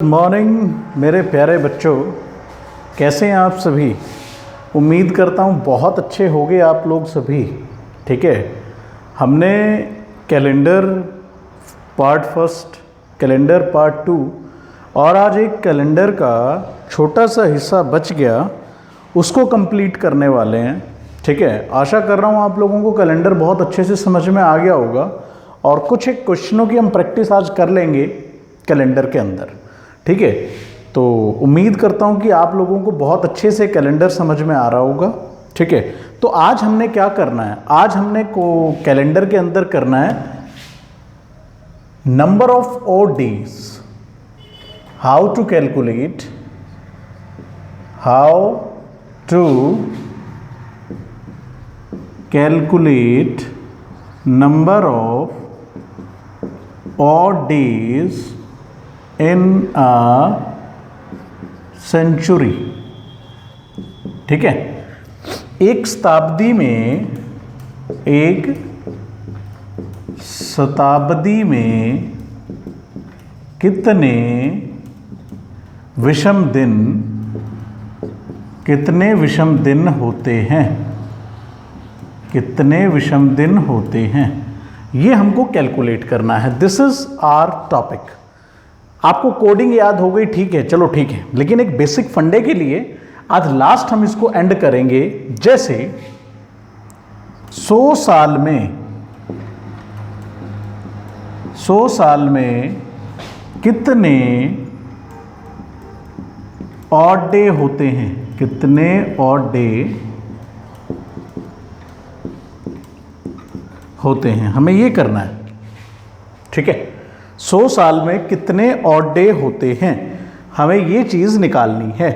Good morning मेरे प्यारे बच्चों, कैसे हैं आप सभी। उम्मीद करता हूँ बहुत अच्छे होंगे आप लोग सभी। ठीक है, हमने calendar part first, calendar part two और आज एक कैलेंडर का छोटा सा हिस्सा बच गया, उसको कंप्लीट करने वाले हैं। ठीक है, आशा कर रहा हूँ आप लोगों को कैलेंडर बहुत अच्छे से समझ में आ गया होगा और कुछ एक क्वेश्चनों की हम प्रैक्टिस आज कर लेंगे कैलेंडर के अंदर। ठीक है, तो उम्मीद करता हूँ कि आप लोगों को बहुत अच्छे से कैलेंडर समझ में आ रहा होगा। ठीक है, तो आज हमने क्या करना है, आज हमने को कैलेंडर के अंदर करना है number of odd days, how to calculate number of odd days in a century. ठीक है, एक शताब्दी में कितने विषम दिन होते हैं, कितने विषम दिन होते हैं, ये हमको कैलकुलेट करना है। This is our topic. आपको कोडिंग याद हो गई, ठीक है, चलो ठीक है, लेकिन एक बेसिक फंडे के लिए आज लास्ट हम इसको एंड करेंगे। जैसे 100 साल में कितने ऑड डे होते हैं, कितने ऑड डे होते हैं, हमें ये करना है। ठीक है, 100 साल में कितने ऑड डे होते हैं, हमें ये चीज़ निकालनी है।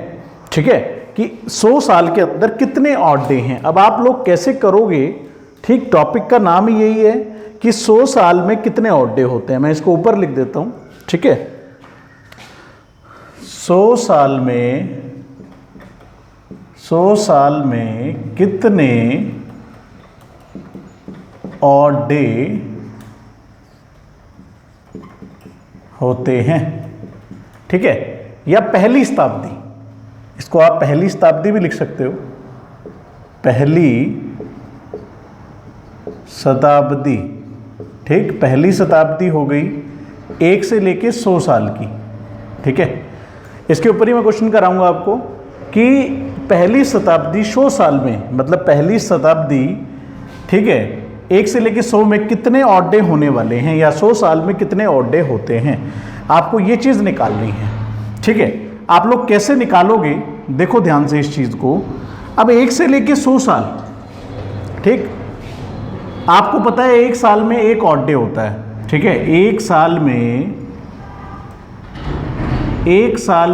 ठीक है, कि 100 साल के अंदर कितने ऑड डे हैं। अब आप लोग कैसे करोगे, ठीक, टॉपिक का नाम ही यही है कि 100 साल में कितने ऑड डे होते हैं। मैं इसको ऊपर लिख देता हूँ। ठीक है, 100 साल में कितने ऑड डे होते हैं। ठीक है, या पहली शताब्दी, इसको आप पहली शताब्दी भी लिख सकते हो। पहली शताब्दी, ठीक, पहली शताब्दी हो गई 1 से लेके 100 साल की। ठीक है, इसके ऊपर ही मैं क्वेश्चन कराऊंगा आपको कि पहली शताब्दी 100 साल में, मतलब पहली शताब्दी, ठीक है, 1 से लेके 100 में कितने ऑड डे होने वाले हैं, या 100 साल में कितने ऑड डे होते हैं, आपको ये चीज़ निकालनी है। ठीक है, आप लोग कैसे निकालोगे, देखो ध्यान से इस चीज़ को। अब 1 से लेके 100 साल, ठीक, आपको पता है 1 साल में 1 ऑड डे होता है। ठीक है, 1 साल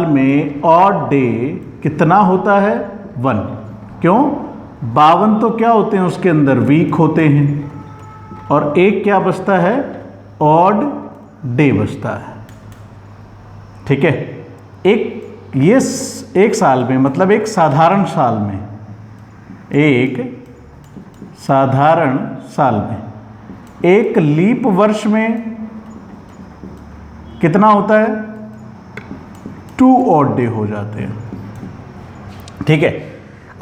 में ऑड डे कितना होता है, 1। क्यों, 52 तो क्या होते हैं उसके अंदर, वीक होते हैं, और एक क्या बचता है, ऑड डे बचता है। ठीक है, एक साल में, मतलब एक साधारण साल में, एक लीप वर्ष में कितना होता है, 2 ऑड डे हो जाते हैं। ठीक है,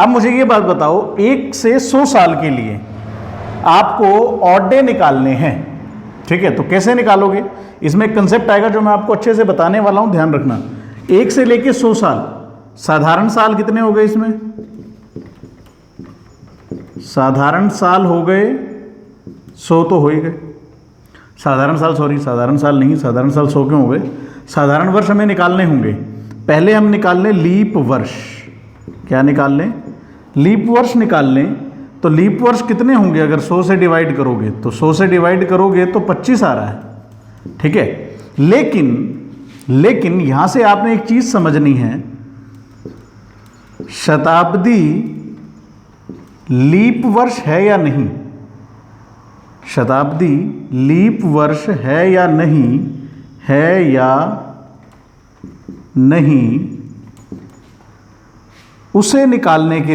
अब मुझे ये बात बताओ, 1 से 100 साल के लिए आपको ऑड डे निकालने हैं। ठीक है, तो कैसे निकालोगे, इसमें एक कंसेप्ट आएगा जो मैं आपको अच्छे से बताने वाला हूं, ध्यान रखना। 1 से लेके 100 साल, साधारण साल कितने हो गए इसमें, साधारण साल हो गए 100 तो हो ही गए। साधारण साल 100 क्यों हो गए, साधारण वर्ष हमें निकालने होंगे। पहले हम निकाल लें लीप वर्ष। क्या निकाल लें, लीप वर्ष निकाल लें। तो लीप वर्ष कितने होंगे, अगर 100 से डिवाइड करोगे तो 100 से डिवाइड करोगे तो 25 आ रहा है। ठीक है, लेकिन यहां से आपने एक चीज समझनी है, शताब्दी लीप वर्ष है या नहीं, शताब्दी लीप वर्ष है या नहीं, उसे निकालने के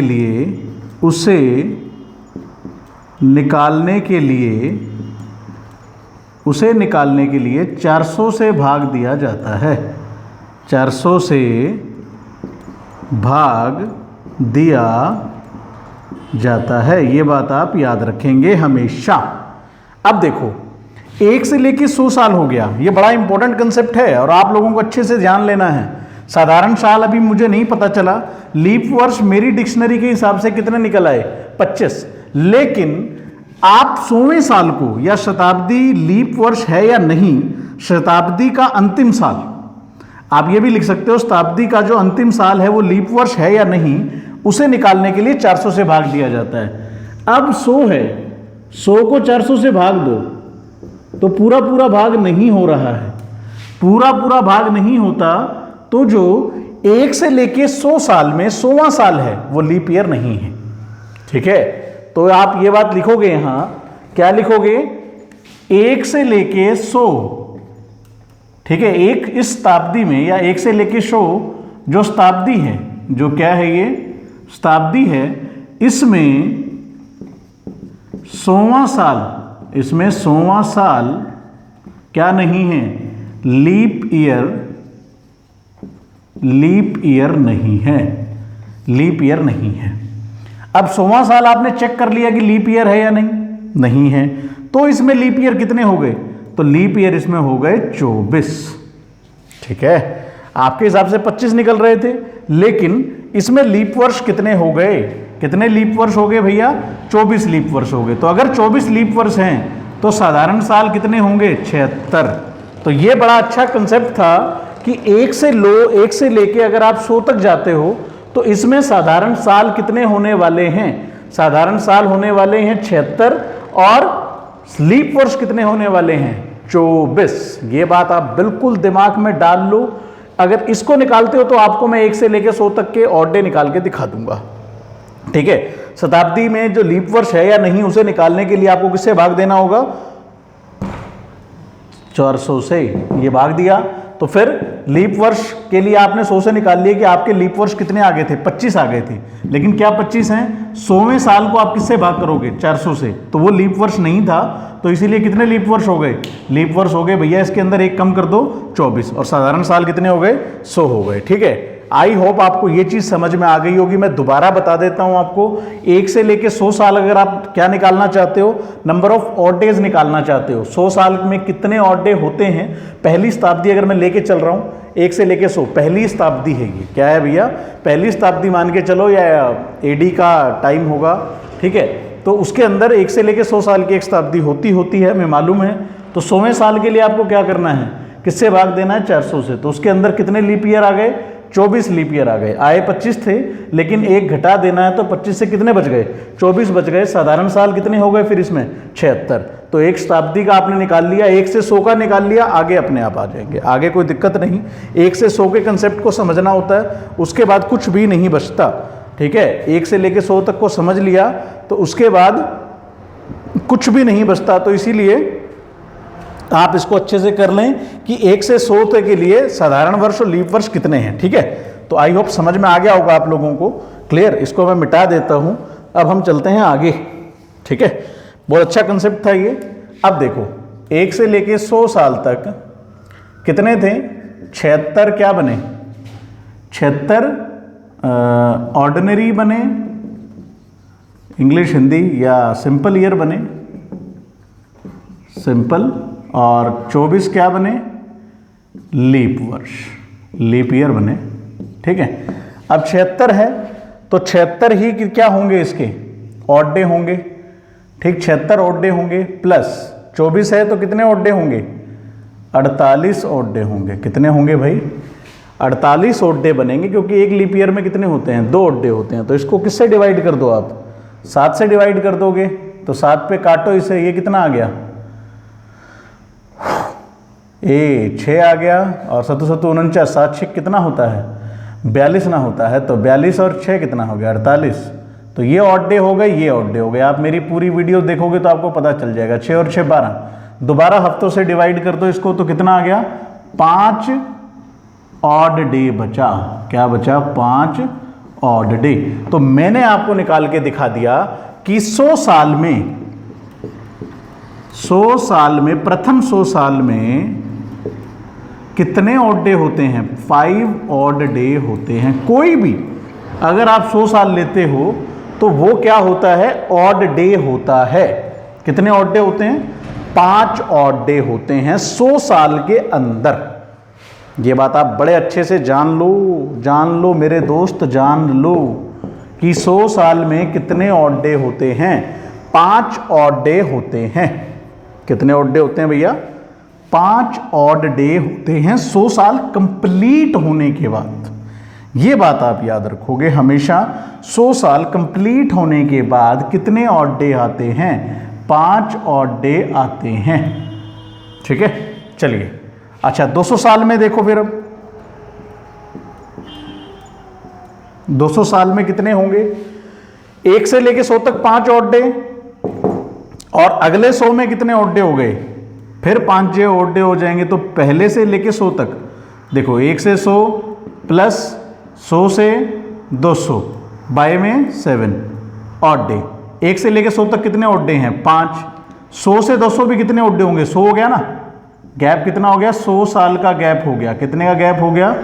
लिए 400 से भाग दिया जाता है। 400 से भाग दिया जाता है। ये बात आप याद रखेंगे हमेशा। अब देखो, 1 से लेके 100 साल हो गया, ये बड़ा इंपॉर्टेंट कंसेप्ट है और आप लोगों को अच्छे से ध्यान लेना है। साधारण साल अभी मुझे नहीं पता चला, लीप वर्ष मेरी डिक्शनरी के हिसाब से कितने निकल आए, 25। लेकिन आप 100वें साल को या शताब्दी लीप वर्ष है या नहीं, शताब्दी का अंतिम साल, आप ये भी लिख सकते हो शताब्दी का जो अंतिम साल है वो लीप वर्ष है या नहीं, उसे निकालने के लिए 400 से भाग दिया जाता है। अब 100 है, 100 को 400 से भाग दो तो पूरा पूरा भाग नहीं हो रहा है, पूरा पूरा भाग नहीं होता, तो जो 1 से लेके 100 साल में 100वां साल है वो लीप ईयर नहीं है। ठीक है, तो आप ये बात लिखोगे यहां, क्या लिखोगे, 1 से लेके 100, ठीक है, एक इस शताब्दी में या 1 से लेके 100 जो शताब्दी है, जो क्या है ये शताब्दी है, इसमें 100वां साल, इसमें 100वां साल क्या नहीं है, लीप ईयर, लीप ईयर नहीं है, लीप ईयर नहीं है। अब 100वां साल आपने चेक कर लिया कि लीप ईयर है या नहीं, नहीं है, तो इसमें लीप ईयर कितने हो गए, तो लीप ईयर इसमें हो गए 24। ठीक है, आपके हिसाब से 25 निकल रहे थे, लेकिन इसमें लीप वर्ष कितने हो गए, कितने लीप वर्ष हो गए भैया, 24 लीप वर्ष हो गए। तो अगर 24 लीप वर्ष हैं तो साधारण साल कितने होंगे, 76। तो ये बड़ा अच्छा कंसेप्ट था कि 1 से लेके अगर आप 100 तक जाते हो तो इसमें साधारण साल कितने होने वाले हैं, साधारण साल होने वाले हैं 76 और लीप वर्ष कितने होने वाले हैं, 24। ये बात आप बिल्कुल दिमाग में डाल लो। अगर इसको निकालते हो तो आपको मैं 1 से लेकर 100 तक के ऑड डे निकाल के दिखा दूंगा। ठीक है, शताब्दी में जो लीप वर्ष है या नहीं उसे निकालने के लिए आपको किससे भाग देना होगा, 400 से। ये भाग दिया तो फिर लीप वर्ष के लिए आपने 100 से निकाल लिया कि आपके लीप वर्ष कितने आ गए थे, 25 आ गए थे। लेकिन क्या 25 हैं, 100वें साल को आप किससे भाग करोगे, 400 से, तो वो लीप वर्ष नहीं था, तो इसीलिए कितने लीप वर्ष हो गए, लीप वर्ष हो गए भैया, इसके अंदर एक कम कर दो 24, और साधारण साल कितने हो गए, 100 हो गए। ठीक है, आई होप आपको ये चीज समझ में आ गई होगी। मैं दोबारा बता देता हूं आपको, 1 से लेके 100 साल अगर आप क्या निकालना चाहते हो, नंबर ऑफ ऑड डेज निकालना चाहते हो, 100 साल में कितने ऑड डे होते हैं, पहली शताब्दी अगर मैं लेके चल रहा हूं 1 से लेके 100, पहली शताब्दी है ये, क्या है भैया, पहली शताब्दी मान के चलो, या एडी का टाइम होगा। ठीक है, तो उसके अंदर 1 से लेके 100 साल की एक शताब्दी होती है, हमें मालूम है। तो 100वें साल के लिए आपको क्या करना है, किससे भाग देना है, 400 से। तो उसके अंदर कितने लीप ईयर आ गए, 24 लीप ईयर आ गए। आए 25 थे, लेकिन एक घटा देना है, तो 25 से कितने बच गए, 24 बच गए। साधारण साल कितने हो गए फिर इसमें, 76। तो एक शताब्दी का आपने निकाल लिया, 1 से 100 का निकाल लिया, आगे अपने आप आ जाएंगे, आगे कोई दिक्कत नहीं। 1 से 100 के कंसेप्ट को समझना होता है, उसके बाद कुछ भी नहीं बचता। ठीक है, 1 से लेके 100 तक को समझ लिया तो उसके बाद कुछ भी नहीं बचता। तो इसीलिए आप इसको अच्छे से कर लें कि 1 से 100 तक के लिए साधारण वर्ष और लीप वर्ष कितने हैं। ठीक है, तो आई होप समझ में आ गया होगा आप लोगों को, क्लियर। इसको मैं मिटा देता हूं, अब हम चलते हैं आगे। ठीक है, बहुत अच्छा कंसेप्ट था ये। अब देखो, 1 से लेके 100 साल तक कितने थे, 76 क्या बने, 76 ऑर्डिनरी बने, इंग्लिश हिंदी या सिंपल ईयर बने, सिंपल, और 24 क्या बने, लीप वर्ष, लीप ईयर बने। ठीक है, अब 76 है तो 76 ही क्या होंगे, इसके ऑड डे होंगे। ठीक, 76 ऑड डे होंगे, प्लस 24 है तो कितने ऑड डे होंगे, 48 ऑड डे होंगे। कितने होंगे भाई, 48 ऑड डे बनेंगे, क्योंकि एक लीप ईयर में कितने होते हैं, 2 ऑड डे होते हैं। तो इसको किससे डिवाइड कर दो आप, 7 से डिवाइड कर दोगे, तो 7 पे काटो इसे, ये कितना आ गया, 6 आ गया, और 7 7 49, 7 6 कितना होता है, 42 ना होता है। तो 42 और 6 कितना हो गया, 48। तो ये ऑड डे हो गए, ये ऑड डे हो गए। आप मेरी पूरी वीडियो देखोगे तो आपको पता चल जाएगा। 6 और 6 12, दोबारा हफ्तों से डिवाइड कर दो इसको, तो कितना आ गया, 5 ऑड डे बचा। क्या बचा, 5 ऑड डे। तो मैंने आपको निकाल के दिखा दिया कि 100 साल में, 100 साल में, प्रथम 100 साल में कितने ऑड डे होते हैं? 5 ऑड डे होते हैं। कोई भी अगर आप 100 साल लेते हो तो वो क्या होता है? ऑड डे होता है। कितने ऑड डे होते हैं? 5 ऑड डे होते हैं 100 साल के अंदर। ये बात आप बड़े अच्छे से जान लो मेरे दोस्त, जान लो कि 100 साल में कितने ऑड डे होते हैं? 5 ऑड डे होते हैं। कितने ऑड डे होते हैं भैया? 5 ऑड डे होते हैं 100 साल कंप्लीट होने के बाद। ये बात आप याद रखोगे हमेशा। 100 साल कंप्लीट होने के बाद कितने ऑड डे आते हैं? 5 ऑड डे आते हैं। ठीक है, चलिए। अच्छा, 200 साल में देखो फिर। अब 200 साल में कितने होंगे? 1 से लेके 100 तक 5 ऑड डे, और अगले 100 में कितने ऑड डे हो गए? फिर 5 ऑड डे हो जाएंगे। तो पहले से लेके 100 तक देखो, 1 से 100 प्लस 100 से 200 बाय में 7 ऑड डे। 1 से लेके 100 तक कितने ऑड डे हैं? 5। 100 से 200 भी कितने ऑड डे होंगे? 100 हो गया ना। गैप कितना हो गया? 100 साल का गैप हो गया। कितने का गैप हो गया?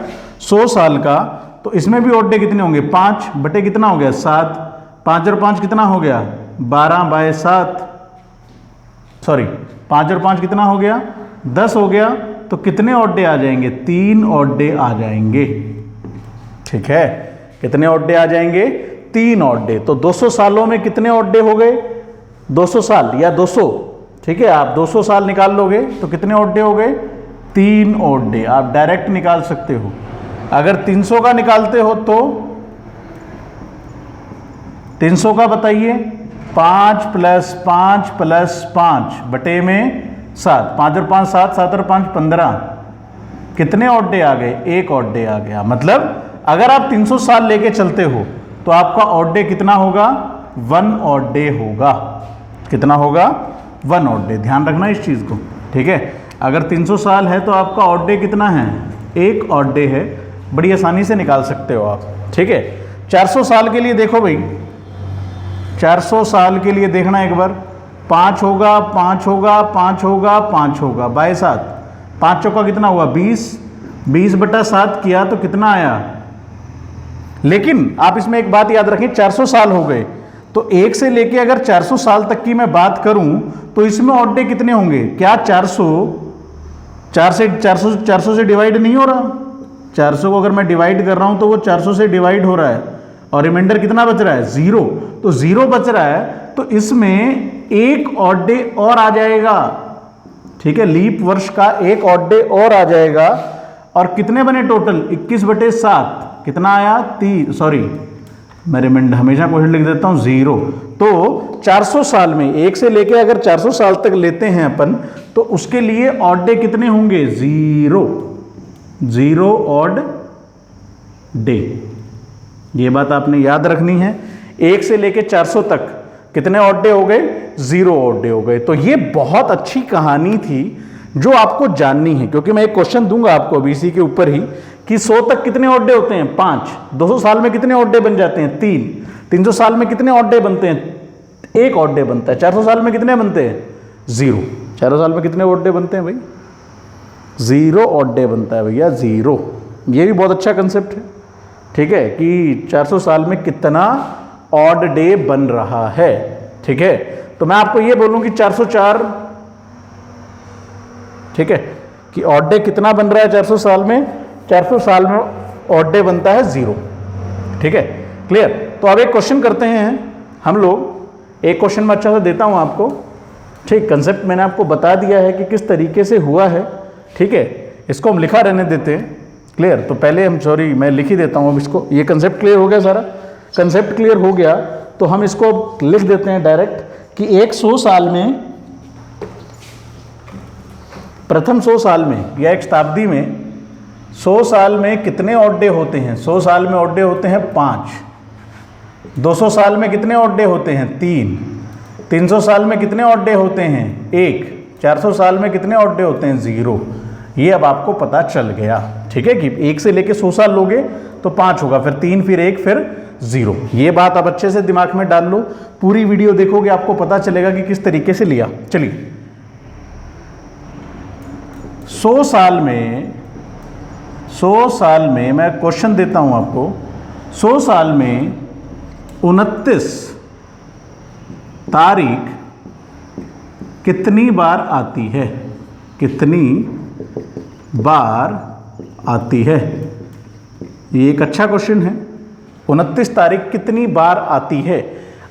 100 साल का। तो इसमें भी ऑड डे कितने होंगे? 5 बटे कितना हो गया? 7। 5 और 5 कितना हो गया? 12 बाय 7, सॉरी 5 और 5 कितना हो गया? 10 हो गया। तो कितने ऑड डे आ जाएंगे? 3 ऑड डे आ जाएंगे। ठीक है, कितने ऑड डे आ जाएंगे? 3 ऑड डे। तो 200 सालों में कितने ऑड डे हो गए? 200 साल या 200, ठीक है, आप 200 साल निकाल लोगे तो कितने ऑड डे हो गए? 3 ऑड डे। आप डायरेक्ट निकाल सकते हो। अगर 300 का निकालते हो तो 300 का बताइए। 5 प्लस 5 प्लस 5 बटे में 7। 5 और 5 7, 7 और 5 15। कितने ऑड डे आ गए? 1 ऑड डे आ गया। मतलब अगर आप 300 साल लेके चलते हो तो आपका ऑड डे कितना होगा? 1 ऑड डे होगा। कितना होगा? 1 ऑड डे। ध्यान रखना इस चीज को, ठीक है। अगर 300 साल है तो आपका ऑड डे कितना है? 1 ऑड डे है। बड़ी आसानी से निकाल सकते हो आप, ठीक है। 400 साल के लिए देखो भाई, 400 साल के लिए देखना एक बार। 5 होगा, 5 होगा, 5 होगा, 5 होगा बाय 7। 5 चौका कितना हुआ? 20। 20 बटा 7 किया तो कितना आया? लेकिन आप इसमें एक बात याद रखें, 400 साल हो गए तो 1 से लेके अगर 400 साल तक की मैं बात करूं तो इसमें ऑड डे कितने होंगे? क्या 400 से डिवाइड नहीं हो रहा? 400 को अगर मैं डिवाइड कर रहा हूं तो वो 400 से डिवाइड हो रहा है, और रिमाइंडर कितना बच रहा है? 0। तो 0 बच रहा है तो इसमें 1 ऑड डे और आ जाएगा, ठीक है। लीप वर्ष का 1 ऑड डे और आ जाएगा। और कितने बने टोटल? 21 बटे 7 कितना आया? 3, सॉरी मैं रिमाइंडर हमेशा क्वेश्चन लिख देता हूं 0। तो 400 साल में 1 से लेके अगर 400 साल तक लेते हैं अपन तो उसके लिए ऑड डे कितने होंगे? 0 ऑड डे। ये बात आपने याद रखनी है। 1 से लेके 400 तक कितने ऑड डे हो गए? 0 ऑड डे हो गए। तो ये बहुत अच्छी कहानी थी जो आपको जाननी है, क्योंकि मैं एक क्वेश्चन दूंगा आपको अभी इसी के ऊपर ही कि 100 तक कितने ऑड डे होते हैं? 5। 200 साल में कितने ऑड डे बन जाते हैं? 3। 300 साल में कितने ऑड डे बनते हैं? 1 ऑड डे बनता है। 400 साल में कितने बनते हैं? 0। 400 साल में कितने ऑड डे बनते हैं भाई? 0 ऑड डे बनता है भैया, 0। ये भी बहुत अच्छा कंसेप्ट है, ठीक है, कि 400 साल में कितना ऑड डे बन रहा है, ठीक है। तो मैं आपको ये बोलूं कि 404, ठीक है, कि ऑड डे कितना बन रहा है 400 साल में? 400 साल में ऑड डे बनता है 0, ठीक है, क्लियर। तो अब एक क्वेश्चन करते हैं हम लोग। एक क्वेश्चन मैं अच्छा सा देता हूं आपको, ठीक। कंसेप्ट मैंने आपको बता दिया है कि किस तरीके से हुआ है, ठीक है। इसको हम लिखा रहने देते हैं, क्लियर। तो पहले हम, सॉरी मैं लिख ही देता हूं अब इसको। ये कंसेप्ट क्लियर हो गया, सारा कंसेप्ट क्लियर हो गया तो हम इसको लिख देते हैं डायरेक्ट कि एक 100 साल में, प्रथम 100 साल में या एक शताब्दी में 100 साल में कितने ऑड डे होते हैं? 100 साल में ऑड डे होते हैं 5। 200 साल में कितने ऑड डे होते हैं? 3। 300 साल में कितने ऑड डे होते हैं? 1। 400 साल में कितने ऑड डे होते हैं? 0। ये अब आपको पता चल गया, ठीक है, कि 1 से लेके 100 साल लोगे तो 5 होगा, फिर 3, फिर 1, फिर 0। ये बात आप अच्छे से दिमाग में डाल लो। पूरी वीडियो देखोगे आपको पता चलेगा कि किस तरीके से लिया। चलिए, 100 साल में 100 साल में, मैं क्वेश्चन देता हूं आपको, 100 साल में 29 तारीख कितनी बार आती है? कितनी बार आती है? ये एक अच्छा क्वेश्चन है। 29 तारीख कितनी बार आती है?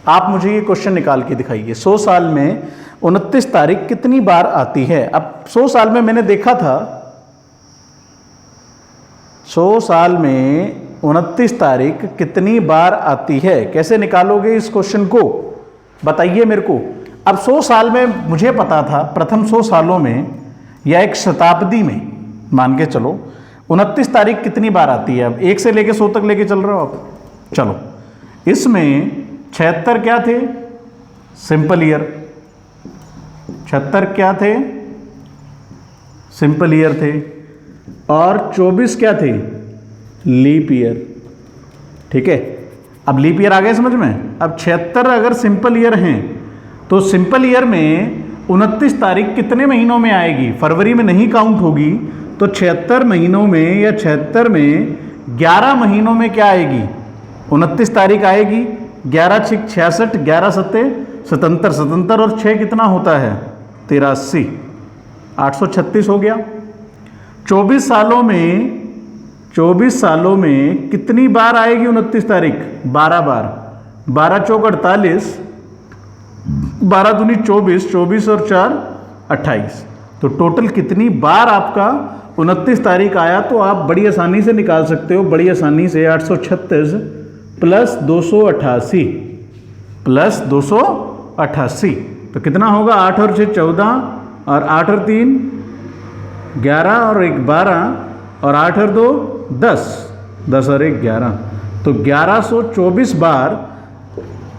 आप मुझे ये क्वेश्चन निकाल के दिखाइए। 100 साल में 29 तारीख कितनी बार आती है? अब 100 साल में मैंने देखा था, 100 साल में 29 तारीख कितनी बार आती है? कैसे निकालोगे इस क्वेश्चन को, बताइए मेरे को। अब 100 साल में मुझे पता था, प्रथम 100 सालों में या एक शताब्दी में मान के चलो 29 तारीख कितनी बार आती है। अब 1 से लेके 100 तक लेके चल रहे हो आप, चलो। इसमें 76 क्या थे? Simple year. 76 क्या थे? सिंपल ईयर थे। और 24 क्या थे? Leap year. ठीक है, अब लीप ईयर आ गए समझ में। अब 76 अगर सिंपल ईयर हैं तो सिंपल ईयर में 29 तारीख कितने महीनों में आएगी? फरवरी में नहीं काउंट होगी, तो 76 महीनों में या 76 में 11 महीनों में क्या आएगी? 29 तारीख आएगी। 11 6 66, 11 7 77, 77 और 6 कितना होता है? 83, 836 हो गया। 24 सालों में कितनी बार आएगी 29 तारीख? 12 बार। 12 चौक 48, 12 दूनी 24, 24 और 4 28। तो टोटल कितनी बार आपका 29 तारीख आया? तो आप बड़ी आसानी से निकाल सकते हो, बड़ी आसानी से। 836 प्लस 288 प्लस 288 तो कितना होगा? 8 और 6 14 और 8 और 3 11 और 1 12 और 8 और 2 10, 10 और 1 11। तो 1124 बार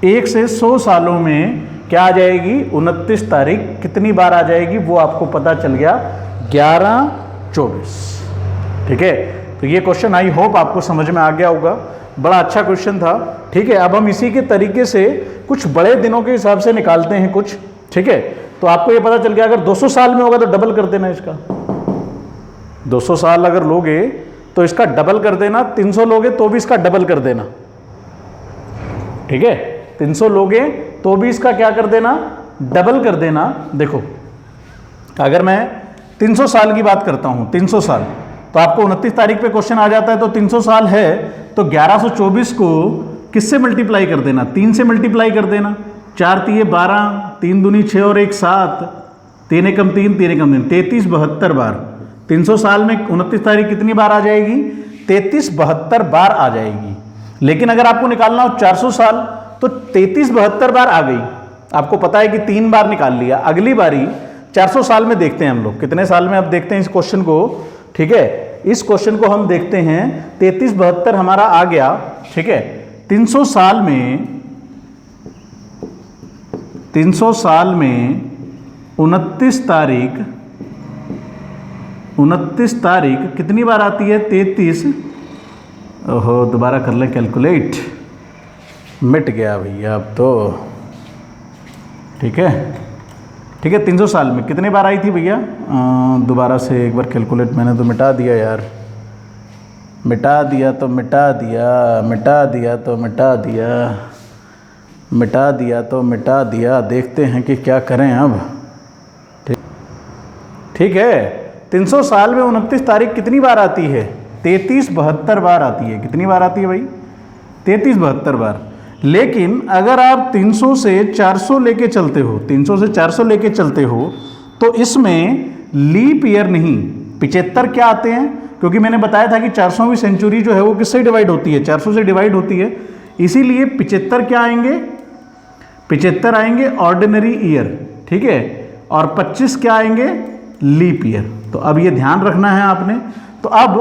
1 से 100 सालों में क्या आ जाएगी? 29 तारीख कितनी बार आ जाएगी वो आपको पता चल गया, 1124। ठीक है, तो ये क्वेश्चन आई होप आपको समझ में आ गया होगा। बड़ा अच्छा क्वेश्चन था। ठीक है, अब हम इसी के तरीके से कुछ बड़े दिनों के हिसाब से निकालते हैं कुछ। ठीक है, तो आपको ये पता चल गया, अगर 200 साल में होगा तो डबल कर देना इसका। 200 साल अगर लोगे तो इसका डबल कर देना, 300 लोगे तो भी इसका डबल कर देना। ठीक है, 300 लोगे तो भी इसका क्या कर देना? डबल कर देना। देखो, अगर मैं 300 साल की बात करता हूं, 300 साल, तो आपको 29 तारीख पे क्वेश्चन आ जाता है, तो 300 साल है तो 1124 को किससे मल्टीप्लाई कर देना? 3 से मल्टीप्लाई कर देना। 4 3 12, 3 दूनी 6 और 1 7, 3 एकम 3, 3 एकम 3, 33 72 बार। 300 साल में 29 तारीख कितनी बार आ जाएगी? 33 72 बार आ जाएगी। लेकिन अगर आपको निकालना हो 400 साल तो 33 72 बार आ गई। आपको पता है कि 3 बार निकाल लिया। अगली बारी 400 साल में देखते हैं हम लोग, कितने साल में अब देखते हैं इस क्वेश्चन को। ठीक है, इस क्वेश्चन को हम देखते हैं। 33 72 हमारा आ गया। ठीक है, 300 साल में 29 तारीख कितनी बार आती है? 33। ओहो, दोबारा कर ले कैलकुलेट, मिट गया भैया अब तो। ठीक है, 300 साल में कितने बार आई थी भैया? दोबारा से एक बार कैलकुलेट, मैंने तो मिटा दिया यार, मिटा दिया तो मिटा दिया, मिटा दिया तो मिटा दिया, मिटा दिया तो मिटा दिया। देखते हैं कि क्या करें अब। ठीक है, 300 साल में 29 तारीख कितनी बार आती है? 33 72 बार आती है। कितनी बार आती है भाई? 33 72 बार। लेकिन अगर आप 300 से 400 लेके चलते हो, 300 से 400 लेके चलते हो, तो इसमें लीप ईयर नहीं 75 क्या आते हैं? क्योंकि मैंने बताया था कि 400वीं सेंचुरी जो है वो किससे डिवाइड होती है? 400 से डिवाइड होती है। इसीलिए 75 क्या आएंगे? 75 आएंगे ऑर्डिनरी ईयर। ठीक है, और 25 क्या आएंगे? Leap year. तो अब ये ध्यान रखना है आपने। तो अब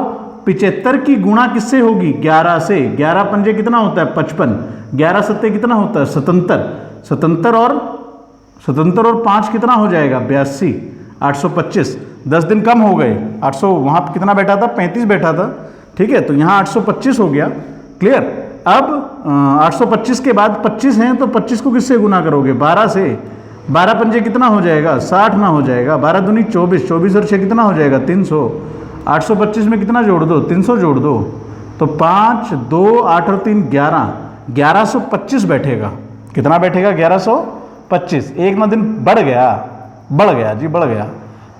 75 की गुणा किससे होगी? 11 से। 11 पंजे कितना होता है? 55। 11 सत्ते कितना होता है? 77। 77 और 5 कितना हो जाएगा? 82। 825। 10 दिन कम हो गए। 800 वहाँ पर कितना बैठा था? 35 बैठा था। ठीक है, तो यहाँ 825 हो गया। क्लियर? अब 825 के बाद 25 हैं तो 25 को किससे गुना करोगे? 12 से। 12 पंजे कितना हो जाएगा? 60 ना हो जाएगा। 12 दूनी 24, 24 और 6 कितना हो जाएगा? 300। 825 में कितना जोड़ दो, 300 जोड़ दो, तो 5, 2, 8 और 3 11, 1125 बैठेगा। कितना बैठेगा? 1125। एक ना दिन बढ़ गया जी, बढ़ गया।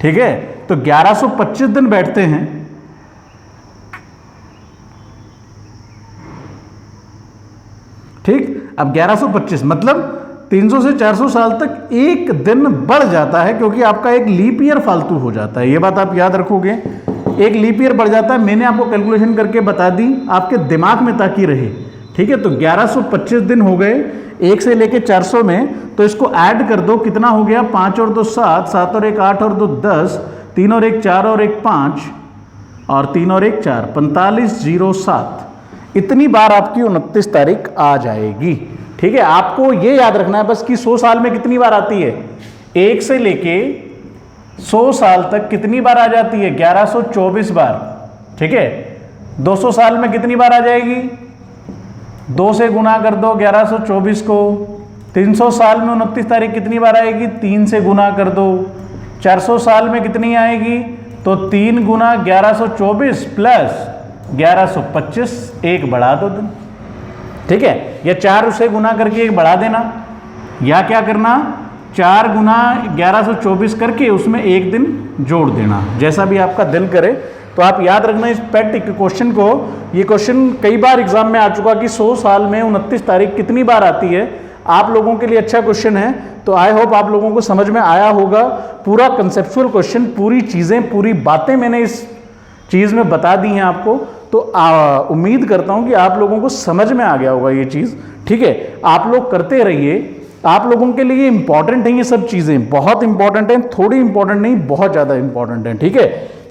ठीक है, तो 1125 दिन बैठते हैं। ठीक, अब 1125 मतलब 300 से 400 साल तक एक दिन बढ़ जाता है, क्योंकि आपका एक लीप ईयर फालतू हो जाता है। ये बात आप याद रखोगे, एक लीप ईयर बढ़ जाता है। मैंने आपको कैलकुलेशन करके बता दी, आपके दिमाग में ताकि रहे। ठीक है, तो 1125 दिन हो गए 1 से लेके 400 में, तो इसको ऐड कर दो, कितना हो गया? 5 और 2 7, 7 और 1 8 और 2 10, 3 और 1 4 और 1 5 और 3 और 1 4, 4507। इतनी बार आपकी 29 तारीख आ जाएगी। ठीक है, आपको ये याद रखना है बस कि 100 साल में कितनी बार आती है, 1 से लेके 100 साल तक कितनी बार आ जाती है? 1124 बार। ठीक है, 200 साल में कितनी बार आ जाएगी? 2 से गुना कर दो 1124 को। 300 साल में 29 तारीख कितनी बार आएगी? 3 से गुना कर दो। 400 साल में कितनी आएगी? तो 3 गुना 1124 प्लस 1125, एक बढ़ा दो दिन। ठीक है, या 4 से गुना करके एक बढ़ा देना, या क्या करना, 4 गुना 1124 करके उसमें एक दिन जोड़ देना, जैसा भी आपका दिल करे। तो आप याद रखना इस पेट क्वेश्चन को। ये क्वेश्चन कई बार एग्जाम में आ चुका कि 100 साल में 29 तारीख कितनी बार आती है। आप लोगों के लिए अच्छा क्वेश्चन है, तो आई होप आप लोगों को समझ में आया होगा। पूरा कंसेप्चुअल क्वेश्चन, पूरी चीज़ें, पूरी बातें मैंने इस चीज़ में बता दी हैं आपको। तो उम्मीद करता हूं कि आप लोगों को समझ में आ गया होगा ये चीज़। ठीक है, आप लोग करते रहिए, आप लोगों के लिए इंपॉर्टेंट है ये सब चीज़ें, बहुत इंपॉर्टेंट हैं, थोड़ी इंपॉर्टेंट नहीं, बहुत ज़्यादा इंपॉर्टेंट है। ठीक है,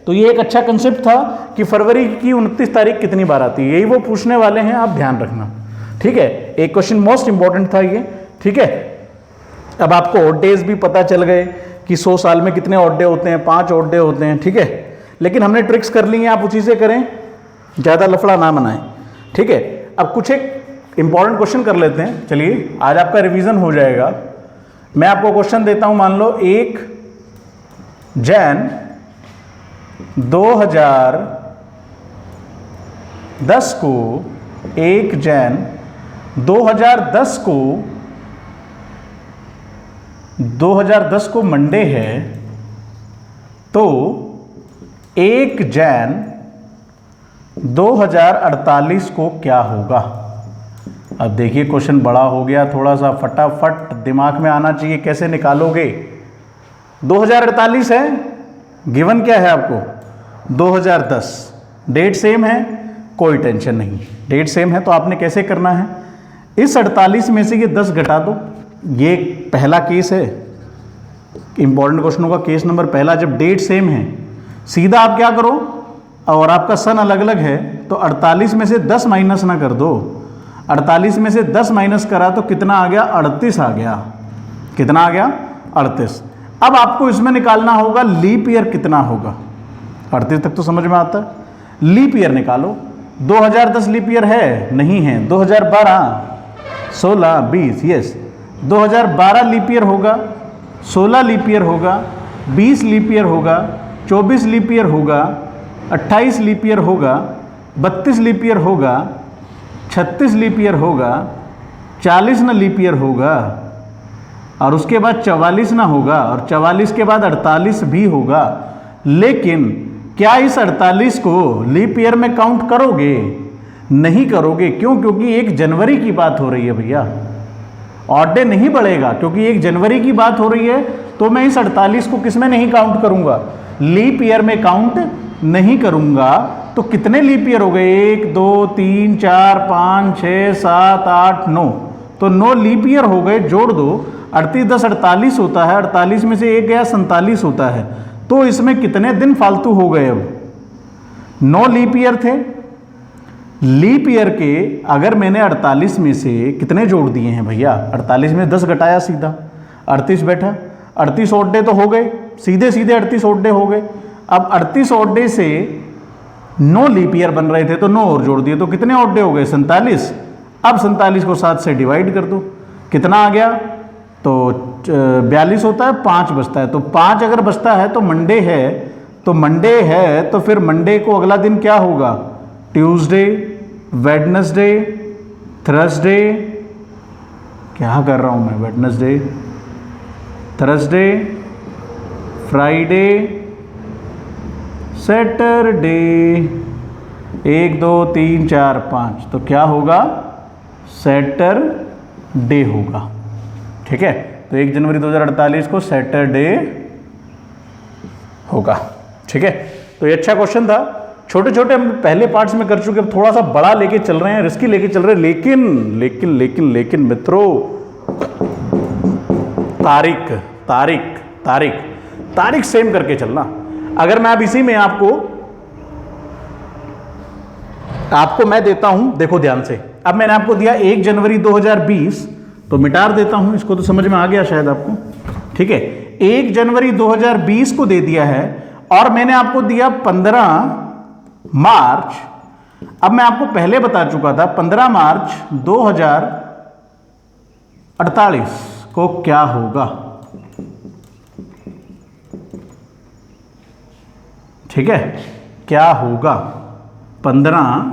तो ये एक अच्छा कंसेप्ट था कि फरवरी की 29 तारीख कितनी बार आती है, यही वो पूछने वाले हैं, आप ध्यान रखना। ठीक है, एक क्वेश्चन मोस्ट इंपॉर्टेंट था ये। ठीक है, अब आपको ऑड डेज भी पता चल गए कि 100 साल में कितने ऑड डे होते हैं, 5 ऑड डे होते हैं। ठीक है, लेकिन हमने ट्रिक्स कर ली हैं, आप उसी से करें, ज़्यादा लफड़ा ना बनाएं। ठीक है, अब कुछ एक इंपॉर्टेंट क्वेश्चन कर लेते हैं। चलिए, आज आपका रिवीजन हो जाएगा। मैं आपको क्वेश्चन देता हूं, मान लो 1 जैन 2010 को, 1 जैन 2010 को मंडे है, तो 1 जैन 2048 को क्या होगा? अब देखिए क्वेश्चन बड़ा हो गया, थोड़ा सा फटाफट दिमाग में आना चाहिए, कैसे निकालोगे? 2048 है, गिवन क्या है आपको? 2010, डेट सेम है, कोई टेंशन नहीं, डेट सेम है। तो आपने कैसे करना है, इस 48 में से ये 10 घटा दो। ये पहला केस है, इंपॉर्टेंट क्वेश्चनों का केस नंबर पहला। जब डेट सेम है, सीधा आप क्या करो, और आपका सन अलग अलग है, तो 48 में से 10 माइनस ना कर दो। 48 में से 10 माइनस करा तो कितना आ गया? 38 आ गया। कितना आ गया? 38। अब आपको इसमें निकालना होगा लीप ईयर कितना होगा। 38 तक तो समझ में आता है, लीप ईयर निकालो। 2010 लीप ईयर है? नहीं है। 2012, 16, 20, यस, 2012 लीप ईयर होगा, 16 लीप ईयर होगा, 20 लीप ईयर होगा, 24 लीप ईयर होगा, 28 लीप ईयर होगा, 32 लीप ईयर होगा, 36 लीप ईयर होगा, 40 ना लीप ईयर होगा, और उसके बाद 44 ना होगा, और 44 के बाद 48 भी होगा। लेकिन क्या इस 48 को लीप ईयर में काउंट करोगे? नहीं करोगे। क्यों? क्योंकि 1 जनवरी की बात हो रही है भैया, ऑड डे नहीं बढ़ेगा, क्योंकि 1 जनवरी की बात हो रही है। तो मैं इस 48 को किस में नहीं काउंट करूंगा? लीप ईयर में काउंट नहीं करूंगा। तो कितने लीप ईयर हो गए? 1, 2, 3, 4, 5, 6, 7, 8, 9, तो 9 लीप ईयर हो गए। जोड़ दो, 38 10 48 होता है, 48 में से 1 गया 47 होता है। तो इसमें कितने दिन फालतू हो गए? अब 9 लीप ईयर थे। लीप ईयर के अगर मैंने 48 में से कितने जोड़ दिए हैं भैया? 48 में 10 घटाया, सीधा 38 बैठा। 38 ऑड डे तो हो गए, सीधे सीधे 38 ऑड डे हो गए। अब 38 ऑड डे से 9 लीप ईयर बन रहे थे, तो 9 और जोड़ दिए, तो कितने ऑड डे हो गए? 47। अब 47 को 7 से डिवाइड कर दो, कितना आ गया? तो 42 होता है, 5 बचता है। तो 5 अगर बचता है तो मंडे है, तो मंडे है तो फिर मंडे को अगला दिन क्या होगा? ट्यूसडे, वेडनेसडे, थर्सडे, क्या कर रहा हूँ मैं, वेडनेसडे, थर्सडे, फ्राइडे, सैटरडे, 1 2 3 4 5, तो क्या होगा? सैटरडे होगा। ठीक है, तो 1 जनवरी 2048 को सैटरडे होगा। ठीक है, तो ये अच्छा क्वेश्चन था। छोटे छोटे हम पहले पार्ट्स में कर चुके, अब थोड़ा सा बड़ा लेके चल रहे हैं, रिस्की लेके चल रहे हैं, लेकिन लेकिन लेकिन लेकिन मित्रों, तारीख तारीख तारीख तारीख सेम करके चलना। अगर मैं अब इसी में आपको मैं देता हूं, देखो ध्यान से, अब मैंने आपको दिया 1 जनवरी 2020, तो मिटा देता हूं इसको, तो समझ में आ गया शायद आपको। ठीक है, 1 जनवरी 2020 को दे दिया है और मैंने आपको दिया 15 मार्च। अब मैं आपको पहले बता चुका था 15 मार्च 2048 को क्या होगा। ठीक है, क्या होगा 15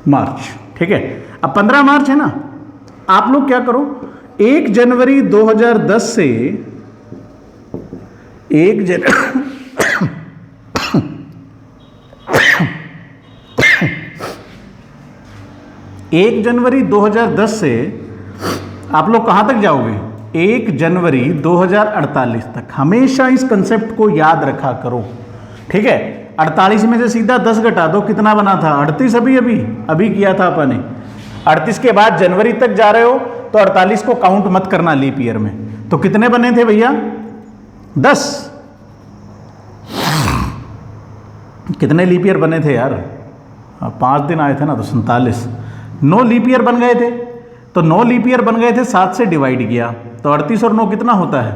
मार्च। ठीक है, अब 15 मार्च है ना, आप लोग क्या करो, 1 जनवरी 2010 से 1 जनवरी 2010 से आप लोग कहां तक जाओगे? 1 जनवरी 2048 तक। हमेशा इस कंसेप्ट को याद रखा करो। ठीक है, 48 में से सीधा 10 घटा दो, कितना बना था? 38। अभी किया था अपने। 38 के बाद जनवरी तक जा रहे हो तो 48 को काउंट मत करना लीप ईयर में। तो कितने बने थे भैया? 10। कितने लीप ईयर बने थे यार? 5 दिन आए थे ना, तो 47। 9 लीप ईयर बन गए थे। तो 9 लीप ईयर बन गए थे, 7 से डिवाइड किया तो 38 और 9 कितना होता है?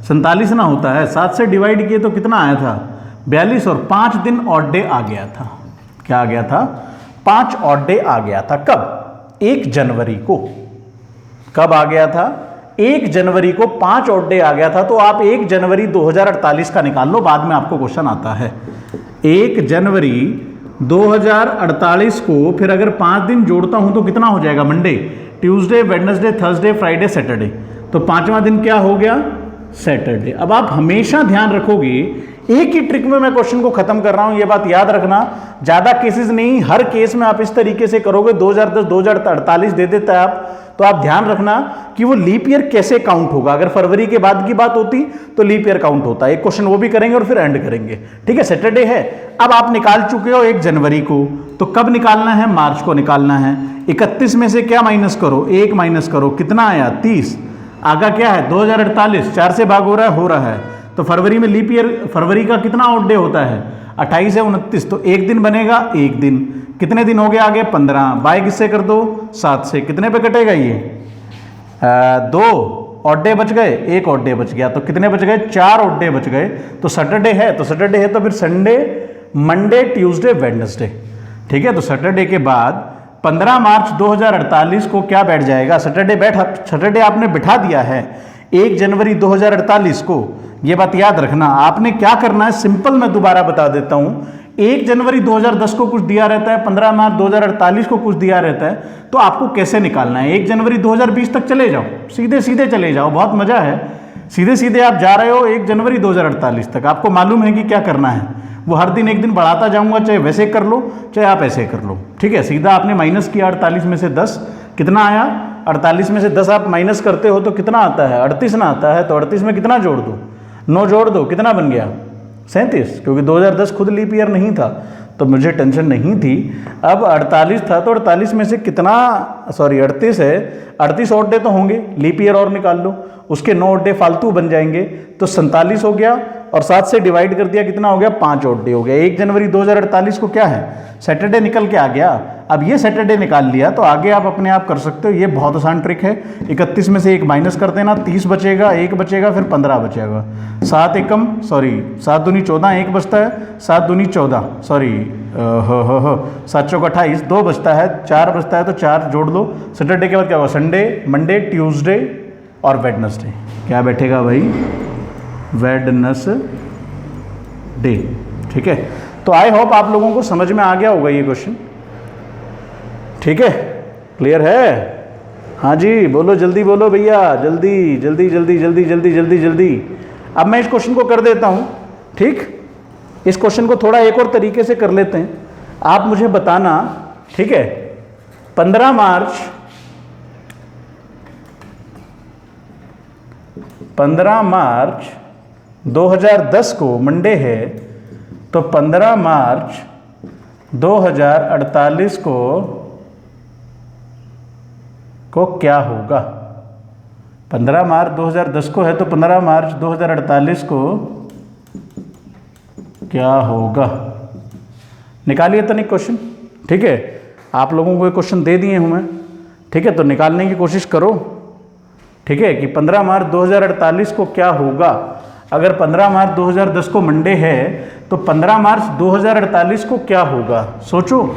47 ना होता है। 7 से डिवाइड किए तो कितना आया था? 42, और 5 दिन ऑड डे आ गया था। क्या आ गया था? 5 ऑड डे आ गया था। कब? 1 जनवरी को। कब आ गया था? 1 जनवरी को 5 ऑड डे आ गया था। तो आप 1 जनवरी 2048 का निकाल लो, बाद में आपको क्वेश्चन आता है। 1 जनवरी 2048 को फिर अगर 5 दिन जोड़ता हूं तो कितना हो जाएगा? Monday, Tuesday, Wednesday, Thursday, Friday, Saturday. तो 5वां दिन क्या हो गया? सैटरडे। अब आप हमेशा ध्यान रखोगे, एक ही ट्रिक में मैं क्वेश्चन को खत्म कर रहा हूं, ये बात याद रखना। ज्यादा केसेस नहीं, हर केस में आप इस तरीके से करोगे। 2010 2048 दे देता है आप, तो आप ध्यान रखना कि वो लीप ईयर कैसे काउंट होगा। अगर फरवरी के बाद की बात होती तो लीप ईयर काउंट होता है। एक क्वेश्चन वो भी करेंगे और फिर एंड करेंगे। ठीक है, सैटरडे है। अब आप निकाल चुके हो 1 जनवरी को, तो कब निकालना है? मार्च को निकालना है। 31 में से क्या माइनस करो? 1 माइनस करो, कितना आया? 30। आगा क्या है? 2048। 4 से भाग हो रहा है। तो फरवरी में लीप ईयर, फरवरी का कितना ऑड डे होता है? 28 है 29। तो 1 दिन बनेगा, 1 दिन। कितने दिन हो गए आगे? 15। बाय किससे कर दो? 7 से। कितने पे कटेगा ये? 2 ऑड डे बच गए, 1 ऑड डे बच गया। तो कितने बच गए? 4 ऑड डे बच गए। तो सैटरडे है, तो सैटरडे है तो फिर संडे, मंडे, ट्यूसडे, वेडनेसडे। ठीक है, तो सैटरडे के बाद 15 मार्च 2048 को क्या बैठ जाएगा? सैटरडे आपने बिठा दिया है 1 जनवरी 2048 को। ये बात याद रखना। आपने क्या करना है, सिंपल मैं दोबारा बता देता हूं। 1 जनवरी 2010 को कुछ दिया रहता है, 15 मार्च 2048 को कुछ दिया रहता है, तो आपको कैसे निकालना है? 1 जनवरी 2020 तक चले जाओ, सीधे सीधे चले जाओ, बहुत मजा है। सीधे सीधे आप जा रहे हो 1 जनवरी 2048 तक। आपको मालूम है कि क्या करना है। वो हर दिन 1 दिन बढ़ाता जाऊंगा, चाहे वैसे कर लो चाहे आप ऐसे कर लो। ठीक है, सीधा आपने माइनस किया 48 में से 10, कितना आया? 48 में से 10 आप माइनस करते हो तो कितना आता है? 38 ना आता है। तो 38 में कितना जोड़ दो? 9 जोड़ दो, कितना बन गया? 37। क्योंकि 2010 खुद लीप ईयर नहीं था तो मुझे टेंशन नहीं थी। अब 48 था तो 48 में से कितना, 38 है, 38 ऑड डे तो होंगे, लीप ईयर और निकाल लो, उसके 9 ऑड डे फालतू बन जाएंगे। तो 47 हो गया और 7 से डिवाइड कर दिया, कितना हो गया? 5 ऑड डे हो गया। 1 जनवरी 2048 को क्या है? सैटरडे निकल के आ गया। अब ये सैटरडे निकाल लिया तो आगे आप अपने आप कर सकते हो। ये बहुत आसान ट्रिक है। 31 में से 1 माइनस कर देना, 30 बचेगा, 1 बचेगा, फिर 15 बचेगा। 7 दूनी 14, 1 बचता है। 7 दूनी 14, 7 चौक 28, 2 बचता है, 4 बचता है, तो 4 जोड़ लो। सैटरडे के बाद क्या होगा? संडे, मंडे, ट्यूसडे और वेडनेसडे। क्या बैठेगा भाई? वेडनेसडे। ठीक है, तो आई होप आप लोगों को समझ में आ गया होगा ये क्वेश्चन। ठीक है, क्लियर है? हाँ जी, बोलो, जल्दी बोलो भैया, जल्दी जल्दी जल्दी जल्दी जल्दी जल्दी जल्दी। अब मैं इस क्वेश्चन को कर देता हूँ। ठीक, इस क्वेश्चन को थोड़ा एक और तरीके से कर लेते हैं। आप मुझे बताना, ठीक है, 15 मार्च 2010 को मंडे है, तो 15 मार्च 2048 को क्या होगा? 15 मार्च 2010 को है, तो 15 मार्च 2048 को क्या होगा? निकालिए तनिक क्वेश्चन। ठीक है, आप लोगों को ये क्वेश्चन दे दिए हूं मैं। ठीक है, तो निकालने की कोशिश करो। ठीक है, कि 15 मार्च 2048 को क्या होगा? अगर 15 मार्च 2010 को मंडे है, तो 15 मार्च 2048 को क्या होगा? सोचो।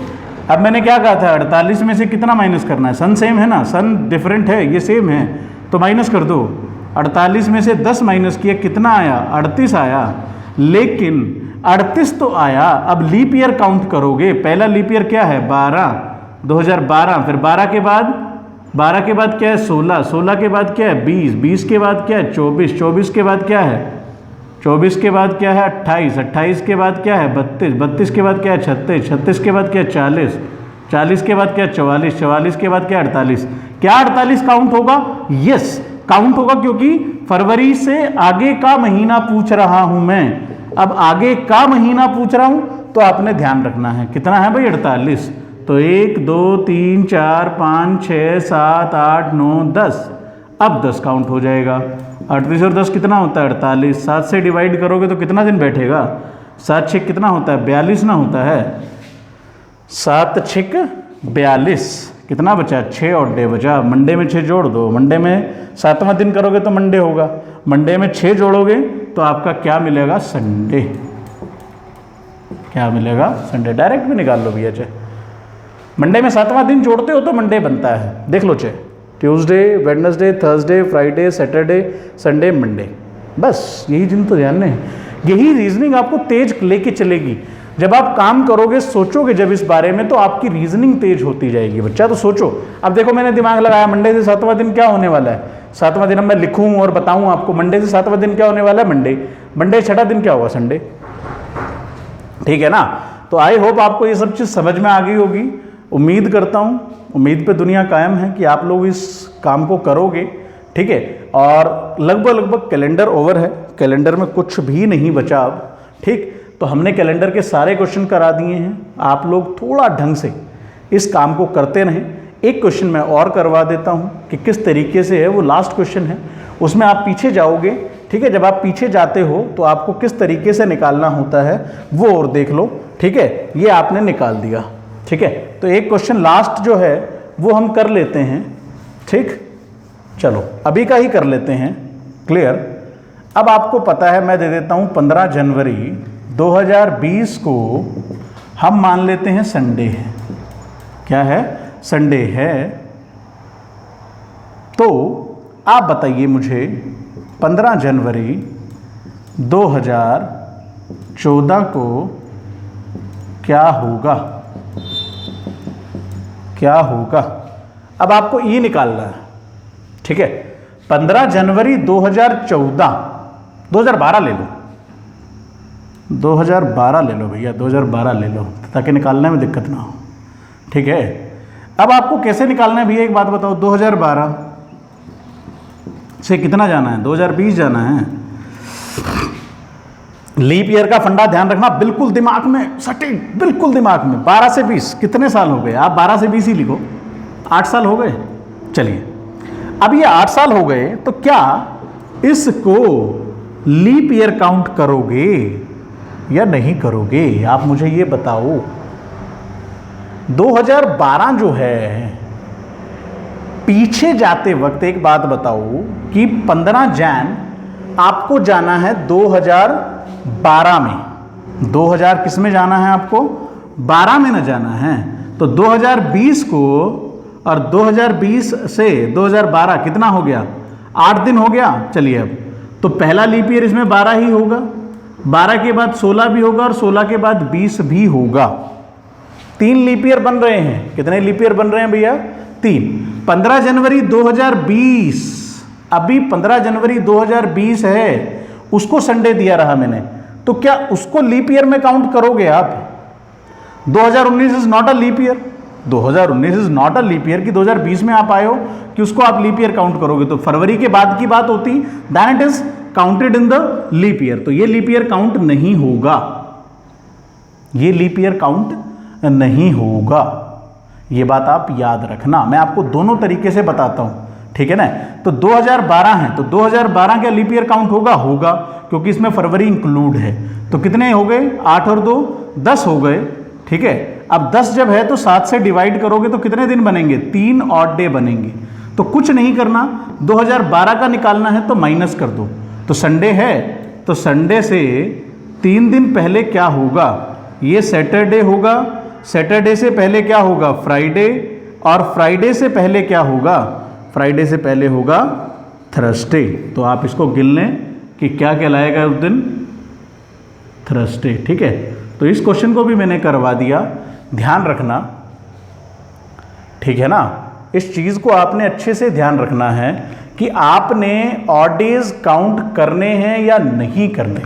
अब मैंने क्या कहा था, 48 में से कितना माइनस करना है? सन सेम है ना, सन डिफरेंट है, ये सेम है, तो माइनस कर दो। 48 में से 10 माइनस किया, कितना आया? 38 आया। लेकिन 38 तो आया, अब लीप ईयर काउंट करोगे। पहला लीप ईयर क्या है? 12, 2012। फिर 12 के बाद क्या है? 16, 16 के बाद क्या है? 20, 20 के बाद क्या है? 24, 24 के बाद क्या है? 24 के बाद क्या है? 28, 28 के बाद क्या है? 32, 32 के बाद क्या है? 36, 36 के बाद क्या है? 40, 40 के बाद क्या है? 44, 44 के बाद क्या है? 48। क्या 48 काउंट होगा? यस, काउंट होगा, क्योंकि फरवरी से आगे का महीना पूछ रहा हूं मैं। अब आगे का महीना पूछ रहा हूं, तो आपने ध्यान रखना है कितना है भाई? 48। तो 1 2 3 4 5 6 7 8 9 10। अब 10 काउंट हो जाएगा। 38 और 10 कितना होता है? 48। 7 से डिवाइड करोगे तो कितना दिन बैठेगा? 7 6 कितना होता है? 42 ना होता है? 7 6 42। कितना बचा? 6 और डे बचा। मंडे में 6 जोड़ दो। मंडे में 7वां दिन करोगे तो मंडे होगा। मंडे में 6 जोड़ोगे तो आपका क्या मिलेगा? संडे। क्या मिलेगा? संडे। डायरेक्ट भी निकाल लो भैया। चाहे मंडे में 7वां दिन जोड़ते हो तो मंडे बनता है। देख लो, चाहे Tuesday, Wednesday, Thursday, Friday, Saturday, Sunday, Monday. बस यही दिन तो जानने हैं। यही रीजनिंग आपको तेज लेके चलेगी। जब आप काम करोगे, सोचोगे जब इस बारे में, तो आपकी रीजनिंग तेज होती जाएगी बच्चा। तो सोचो। अब देखो, मैंने दिमाग लगाया, मंडे से 7वां दिन क्या होने वाला है? 7वां दिन अब मैं लिखूं और बताऊं आपको। मंडे से 7वां दिन क्या होने वाला है? मंडे। मंडे 6वां दिन क्या होगा? संडे। ठीक है ना? तो आई होप आपको ये सब चीज़ समझ में आ गई होगी। उम्मीद करता हूँ, उम्मीद पे दुनिया कायम है कि आप लोग इस काम को करोगे। ठीक है, और लगभग कैलेंडर ओवर है। कैलेंडर में कुछ भी नहीं बचा अब। ठीक, तो हमने कैलेंडर के सारे क्वेश्चन करा दिए हैं। आप लोग थोड़ा ढंग से इस काम को करते रहें। एक क्वेश्चन मैं और करवा देता हूं कि किस तरीके से है। वो लास्ट क्वेश्चन है, उसमें आप पीछे जाओगे। ठीक है, जब आप पीछे जाते हो तो आपको किस तरीके से निकालना होता है वो और देख लो। ठीक है, ये आपने निकाल दिया। ठीक है, तो एक क्वेश्चन लास्ट जो है वो हम कर लेते हैं। ठीक, चलो अभी का ही कर लेते हैं। क्लियर? अब आपको पता है, मैं दे देता हूं 15 जनवरी 2020 को हम मान लेते हैं संडे है। क्या है? संडे है। तो आप बताइए मुझे 15 जनवरी 2014 को क्या होगा? क्या होगा? अब आपको ये निकालना है। ठीक है, 15 जनवरी 2012 ले लो। 2012 ले लो भैया, 2012 ले लो, ताकि निकालने में दिक्कत ना हो। ठीक है, अब आपको कैसे निकालना है भैया, एक बात बताओ। 2012 से कितना जाना है? 2020 जाना है। लीप ईयर का फंडा ध्यान रखना बिल्कुल दिमाग में, सटीक, बिल्कुल दिमाग में। 12 से 20 कितने साल हो गए? आप 12 से 20 ही लिखो। 8 साल हो गए। चलिए, अब ये 8 साल हो गए, तो क्या इसको लीप ईयर काउंट करोगे या नहीं करोगे? आप मुझे ये बताओ। 2012 जो है, पीछे जाते वक्त एक बात बताओ कि 15 जैन आपको जाना है 2012 में। 2000 किस में जाना है आपको? 12 में न जाना है। तो 2020 को, और 2020 से 2012 कितना हो गया? 8 दिन हो गया। चलिए, अब तो पहला लीप ईयर इसमें 12 ही होगा, 12 के बाद 16 भी होगा और 16 के बाद 20 भी होगा। 3 लीप ईयर बन रहे हैं। कितने लीप ईयर बन रहे हैं भैया? 3। 15 जनवरी 2020, अभी 15 जनवरी 2020 है, उसको संडे दिया रहा मैंने, तो क्या उसको लीप ईयर में काउंट करोगे आप? 2019 is not a leap year, 2019 is not a leap year कि 2020 में आप आए हो कि उसको आप लीप ईयर काउंट करोगे। तो फरवरी के बाद की बात होती, then it is counted in the leap year. तो ये लीप ईयर काउंट नहीं होगा, ये लीप ईयर काउंट नहीं होगा। ये बात आप याद रखना, मैं आपको दोनों तरीके से बताता हूं, ठीक है ना। तो 2012 है, तो 2012 क्या लीप ईयर काउंट होगा? होगा, क्योंकि इसमें फरवरी इंक्लूड है। तो कितने हो गए? 8 और 2 10 हो गए, ठीक है। अब 10 जब है तो 7 से डिवाइड करोगे तो कितने दिन बनेंगे? 3 ऑड डे बनेंगे। तो कुछ नहीं करना, 2012 का निकालना है तो माइनस कर दो। तो संडे है, तो संडे से 3 दिन पहले क्या होगा? ये सैटरडे होगा, सैटरडे से पहले क्या होगा? फ्राइडे, और फ्राइडे से पहले क्या होगा? फ्राइडे से पहले होगा थर्सडे। तो आप इसको गिन लें कि क्या कहलाएगा उस दिन? थर्सडे, ठीक है। तो इस क्वेश्चन को भी मैंने करवा दिया, ध्यान रखना, ठीक है ना। इस चीज़ को आपने अच्छे से ध्यान रखना है कि आपने ऑड डेज काउंट करने हैं या नहीं करने,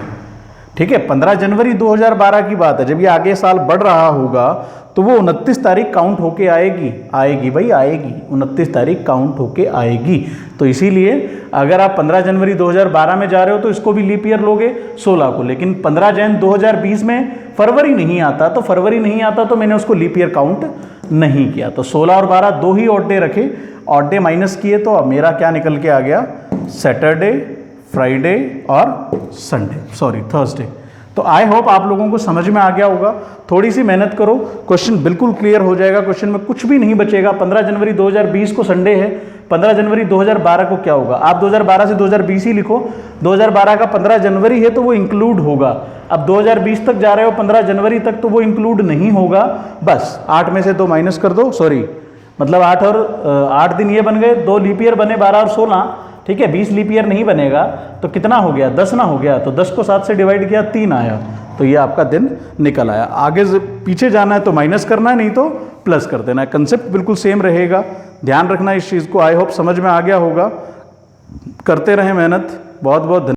ठीक है। 15 जनवरी 2012 की बात है, जब ये आगे साल बढ़ रहा होगा तो वो 29 तारीख काउंट होके आएगी, आएगी भाई आएगी, 29 तारीख काउंट होके आएगी। तो इसीलिए अगर आप 15 जनवरी 2012 में जा रहे हो तो इसको भी लीप ईयर लोगे 16 को, लेकिन 15 जन 2020 में फरवरी नहीं आता, तो फरवरी नहीं आता तो मैंने उसको लीप ईयर काउंट नहीं किया। तो 16 और 12 दो ही ऑड डे रखे, ऑड डे माइनस किए, तो अब मेरा क्या निकल के आ गया? सैटरडे, फ्राइडे और संडे, सॉरी थर्सडे। तो आई होप आप लोगों को समझ में आ गया होगा। थोड़ी सी मेहनत करो, क्वेश्चन बिल्कुल क्लियर हो जाएगा, क्वेश्चन में कुछ भी नहीं बचेगा। 15 जनवरी 2020 को संडे है, 15 जनवरी 2012 को क्या होगा? आप 2012 से 2020 ही लिखो, 2012 का 15 जनवरी है तो वो इंक्लूड होगा। अब 2020 तक जा रहे हो 15 जनवरी तक, तो वो इंक्लूड नहीं होगा। बस 8 में से 2 माइनस कर दो, सॉरी मतलब 8 और 8 दिन ये बन गए, 2 लीप ईयर बने 12 और 16, ठीक है। 20 लीप ईयर नहीं बनेगा तो कितना हो गया? 10 ना हो गया, तो 10 को 7 से डिवाइड किया 3 आया, तो ये आपका दिन निकल आया। आगे पीछे जाना है तो माइनस करना है, नहीं तो प्लस कर देना है। कंसेप्ट बिल्कुल सेम रहेगा, ध्यान रखना इस चीज़ को। आई होप समझ में आ गया होगा। करते रहें मेहनत। बहुत बहुत धन्यवाद।